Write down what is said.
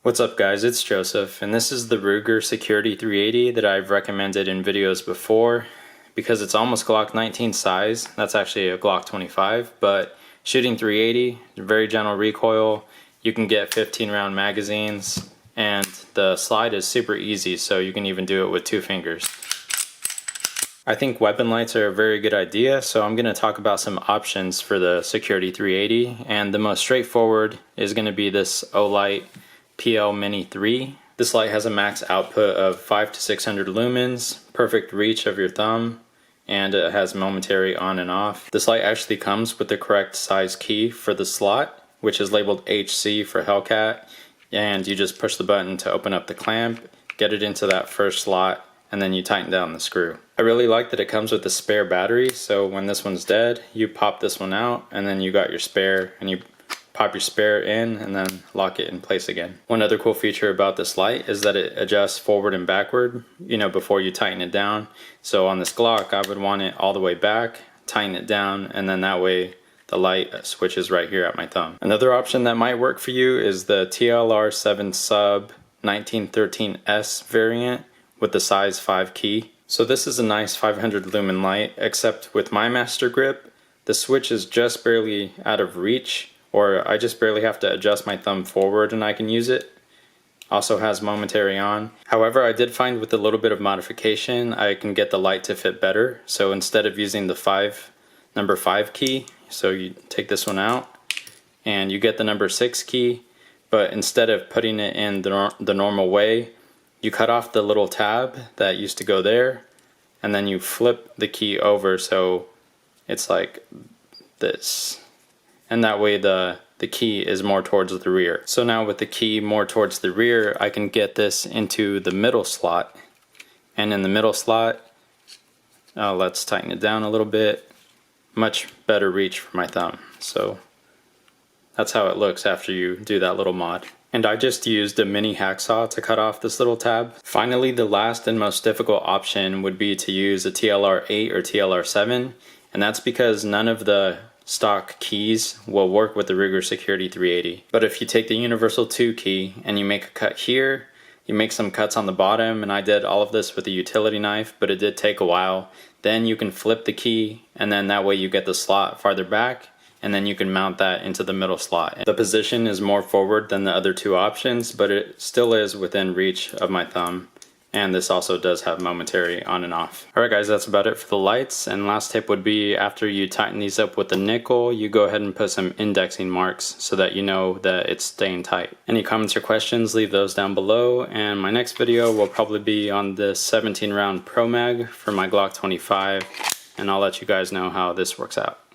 What's up guys, it's Joseph, and this is the Ruger Security 380 that I've recommended in videos before because it's almost Glock 19 size. That's actually a Glock 25, but shooting 380, very gentle recoil, you can get 15 round magazines, and the slide is super easy, so you can even do it with 2 fingers. I think weapon lights are a very good idea, so I'm going to talk about some options for the Security 380, and the most straightforward is going to be this Olight PL Mini3. This light has a max output of 500 to 600 lumens, perfect reach of your thumb, and it has momentary on and off. This light actually comes with the correct size key for the slot, which is labeled HC for Hellcat, and you just push the button to open up the clamp, get it into that first slot, and then you tighten down the screw. I really like that it comes with a spare battery, so when this one's dead, you pop this one out, and then you got your spare, and you pop your spare in and then lock it in place again. One other cool feature about this light is that it adjusts forward and backward, before you tighten it down. So on this Glock, I would want it all the way back, tighten it down, and then that way the light switches right here at my thumb. Another option that might work for you is the TLR-7 Sub 1913S variant with the size 5 key. So this is a nice 500 lumen light, except with my master grip, the switch is just barely out of reach, or I just barely have to adjust my thumb forward and I can use it. Also has momentary on. However, I did find with a little bit of modification, I can get the light to fit better. So instead of using the number 5 key, so you take this one out and you get the number 6 key, but instead of putting it in the normal way, you cut off the little tab that used to go there, and then you flip the key over so it's like this. And that way the key is more towards the rear. So now with the key more towards the rear, I can get this into the middle slot. And in the middle slot, let's tighten it down a little bit. Much better reach for my thumb. So that's how it looks after you do that little mod. And I just used a mini hacksaw to cut off this little tab. Finally, the last and most difficult option would be to use a TLR-8 or TLR-7. And that's because none of the stock keys will work with the Ruger Security 380. But if you take the universal 2 key and you make a cut here, you make some cuts on the bottom, and I did all of this with a utility knife, but it did take a while. Then you can flip the key, and then that way you get the slot farther back, and then you can mount that into the middle slot. The position is more forward than the other 2 options, but it still is within reach of my thumb. And this also does have momentary on and off. Alright guys, that's about it for the lights. And last tip would be, after you tighten these up with the nickel, you go ahead and put some indexing marks so that you know that it's staying tight. Any comments or questions, leave those down below. And my next video will probably be on the 17 round Pro Mag for my Glock 25. And I'll let you guys know how this works out.